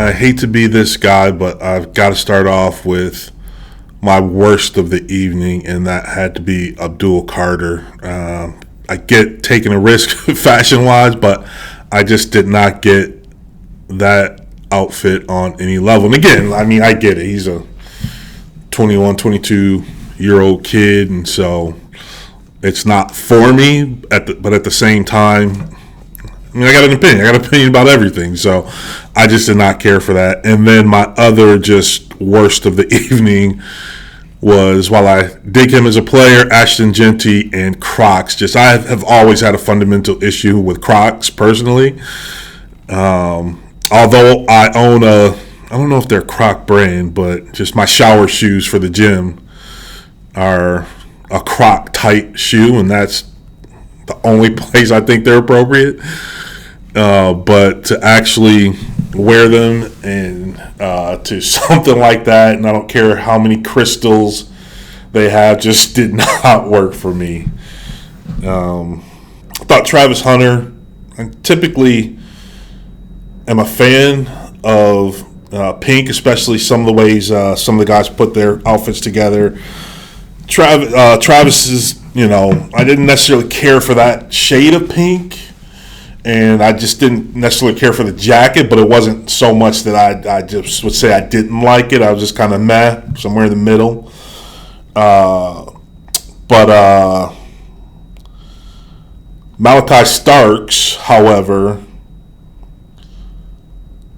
I hate to be this guy, but I've got to start off with my worst of the evening, and that had to be Abdul Carter. I get taking a risk fashion-wise, but I just did not get that outfit on any level. And again, I mean, I get it. He's a 21, 22-year-old kid, and so it's not for me. But at the same time, I mean, I got an opinion. I got an opinion about everything. So I just did not care for that. And then my other just worst of the evening was, while I dig him as a player, Ashton Genty and Crocs. I have always had a fundamental issue with Crocs personally. Although I own I don't know if they're Croc brand, but just my shower shoes for the gym are a Croc type shoe, and that's the only place I think they're appropriate. But to actually wear them and to something like that, and I don't care how many crystals they have, just did not work for me. I thought Travis Hunter, I typically am a fan of pink, especially some of the ways some of the guys put their outfits together. Travis is, I didn't necessarily care for that shade of pink, and I just didn't necessarily care for the jacket, but it wasn't so much that I just would say I didn't like it. I was just kind of meh, somewhere in the middle. But Malachi Starks, however,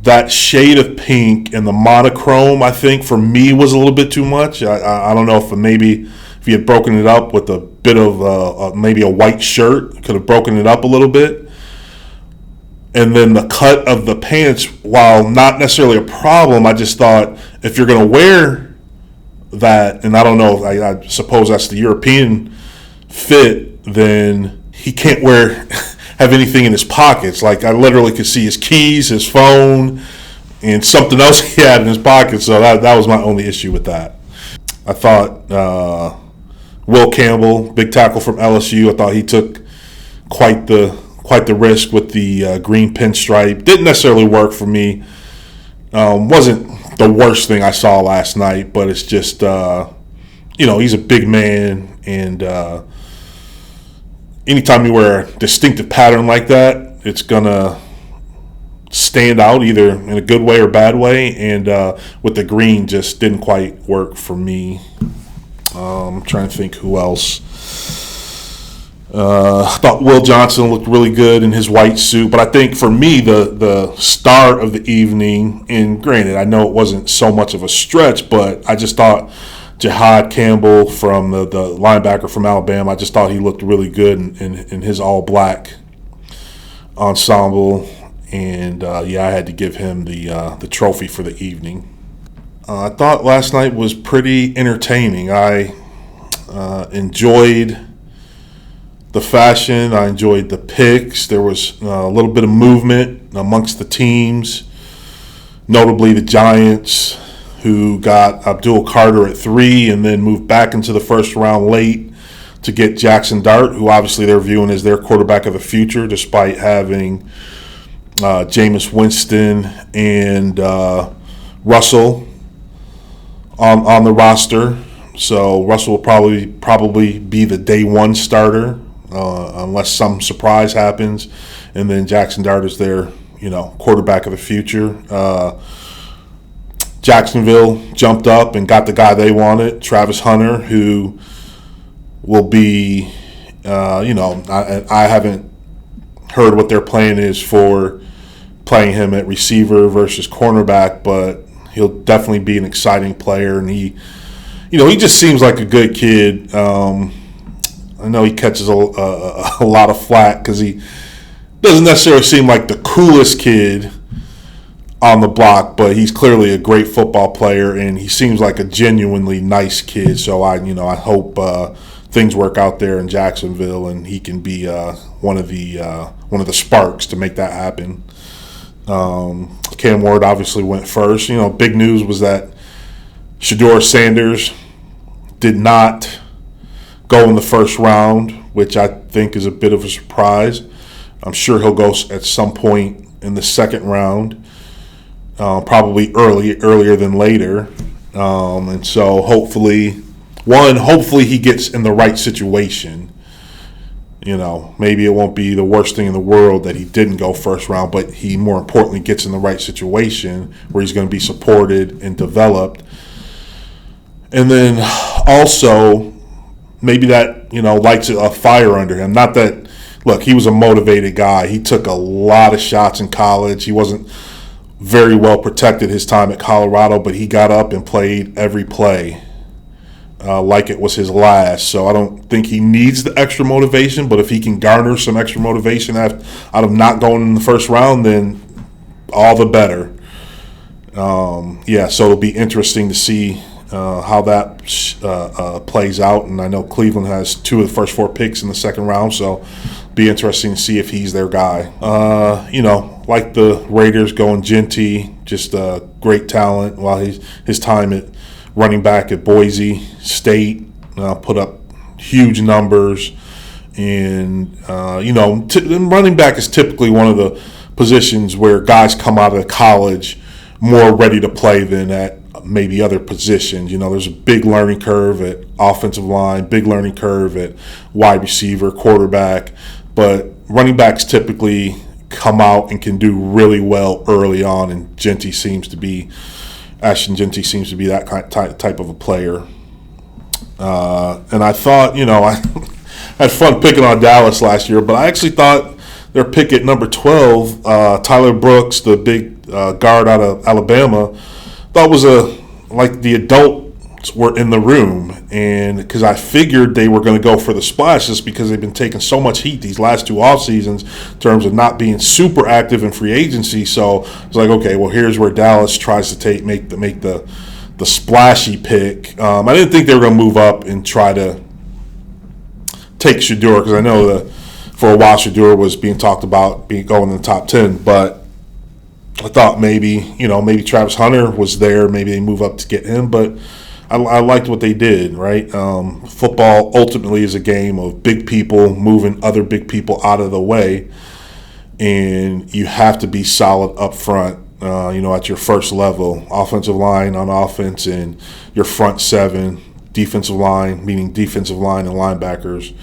that shade of pink and the monochrome, I think, for me was a little bit too much. I don't know if he had broken it up with a bit of maybe a white shirt, could have broken it up a little bit. And then the cut of the pants, while not necessarily a problem, I just thought if you're going to wear that, and I don't know, I suppose that's the European fit, then he can't have anything in his pockets. Like, I literally could see his keys, his phone, and something else he had in his pocket. So that was my only issue with that. I thought Will Campbell, big tackle from LSU, I thought he took quite the risk with the green pinstripe. Didn't necessarily work for me. Wasn't the worst thing I saw last night, but it's just, he's a big man, and anytime you wear a distinctive pattern like that, it's going to stand out either in a good way or bad way, and with the green just didn't quite work for me. I'm trying to think who else. I thought Will Johnson looked really good in his white suit, but I think for me the star of the evening, and granted I know it wasn't so much of a stretch, but I just thought Jihad Campbell from the linebacker from Alabama, I just thought he looked really good in his all black ensemble, and I had to give him the trophy for the evening. I thought last night was pretty entertaining. I enjoyed the fashion. I enjoyed the picks. There was a little bit of movement amongst the teams, notably the Giants, who got Abdul Carter at 3 and then moved back into the first round late to get Jackson Dart, who obviously they're viewing as their quarterback of the future, despite having Jameis Winston and Russell on the roster. So Russell will probably be the day one starter, unless some surprise happens, and then Jackson Dart is their quarterback of the future. Jacksonville jumped up and got the guy they wanted, Travis Hunter, who will be, I haven't heard what their plan is for playing him at receiver versus cornerback, but he'll definitely be an exciting player, and he just seems like a good kid. I know he catches a lot of flack because he doesn't necessarily seem like the coolest kid on the block, but he's clearly a great football player, and he seems like a genuinely nice kid. So I hope things work out there in Jacksonville, and he can be one of the sparks to make that happen. Cam Ward obviously went first. Big news was that Shedeur Sanders did not go in the first round, which I think is a bit of a surprise. I'm sure he'll go at some point in the second round. probably earlier than later. And so hopefully he gets in the right situation. Maybe it won't be the worst thing in the world that he didn't go first round, but he more importantly gets in the right situation where he's going to be supported and developed. And then also maybe that, lights a fire under him. Not that, look, he was a motivated guy. He took a lot of shots in college. He wasn't very well protected his time at Colorado, but he got up and played every play like it was his last. So I don't think he needs the extra motivation, but if he can garner some extra motivation out of not going in the first round, then all the better. So it'll be interesting to see how that plays out. And I know Cleveland has 2 of the first 4 picks in the second round, so be interesting to see if he's their guy. Like the Raiders going Genty, just a great talent. While his time at running back at Boise State put up huge numbers. And, running back is typically one of the positions where guys come out of college more ready to play than at maybe other positions. There's a big learning curve at offensive line, big learning curve at wide receiver, quarterback. But running backs typically come out and can do really well early on, and Ashton Genty seems to be that type of a player. And I thought, I had fun picking on Dallas last year, but I actually thought their pick at number 12, Tyler Brooks, the big guard out of Alabama, thought was like the adults were in the room, and because I figured they were going to go for the splash just because they've been taking so much heat these last 2 off seasons in terms of not being super active in free agency. So I was like, okay, well, here's where Dallas tries to make the splashy pick. I didn't think they were going to move up and try to take Shedeur, because I know that for a while Shedeur was being talked about going in the top 10, but I thought maybe Travis Hunter was there. Maybe they move up to get him, but I liked what they did, right? Football ultimately is a game of big people moving other big people out of the way, and you have to be solid up front, at your first level, offensive line on offense, and your front 7, defensive line, meaning defensive line and linebackers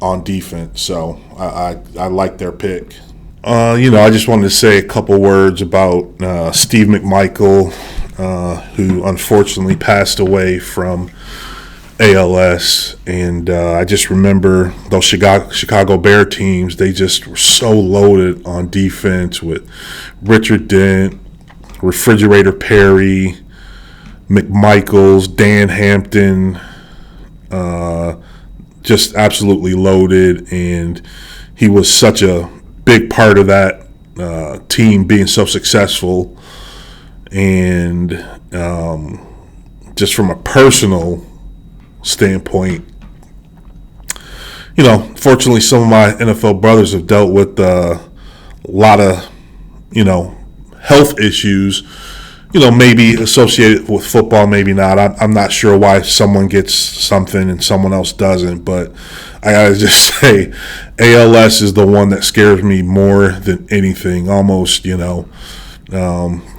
on defense. So I like their pick. I just wanted to say a couple words about Steve McMichael, who unfortunately passed away from ALS. And I just remember those Chicago Bear teams, they just were so loaded on defense with Richard Dent, Refrigerator Perry, McMichaels, Dan Hampton, just absolutely loaded. And he was such a big part of that team being so successful. And just from a personal standpoint, fortunately some of my NFL brothers have dealt with a lot of, health issues, maybe associated with football, maybe not. I'm not sure why someone gets something and someone else doesn't, but I gotta just say, ALS is the one that scares me more than anything. Almost,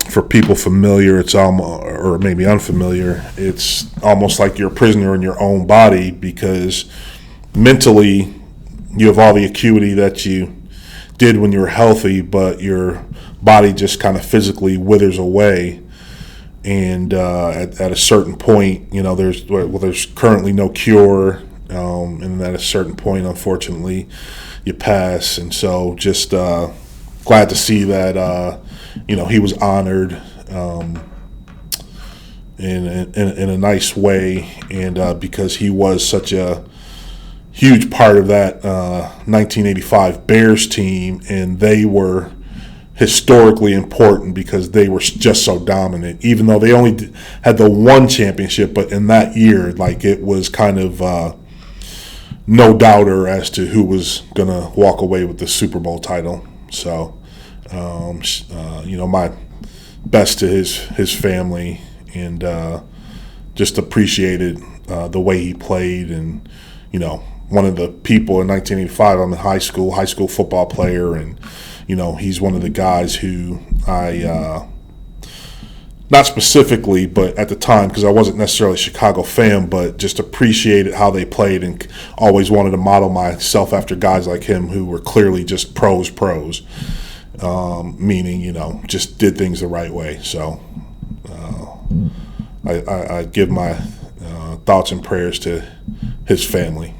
for people familiar, it's almost, or maybe unfamiliar, it's almost like you're a prisoner in your own body, because mentally you have all the acuity that you did when you were healthy, but your body just kind of physically withers away. And at a certain point, there's currently no cure, and at a certain point, unfortunately, you pass. And so just glad to see that he was honored in a nice way, and because he was such a huge part of that 1985 Bears team, and they were historically important because they were just so dominant, even though they only had the one championship. But in that year, it was kind of no doubter as to who was going to walk away with the Super Bowl title. So, my best to his family, and just appreciated the way he played. And, one of the people in 1985, I'm a high school football player, and, he's one of the guys who I not specifically, but at the time, because I wasn't necessarily a Chicago fan, but just appreciated how they played and always wanted to model myself after guys like him who were clearly just pros, meaning, just did things the right way. So I give my thoughts and prayers to his family.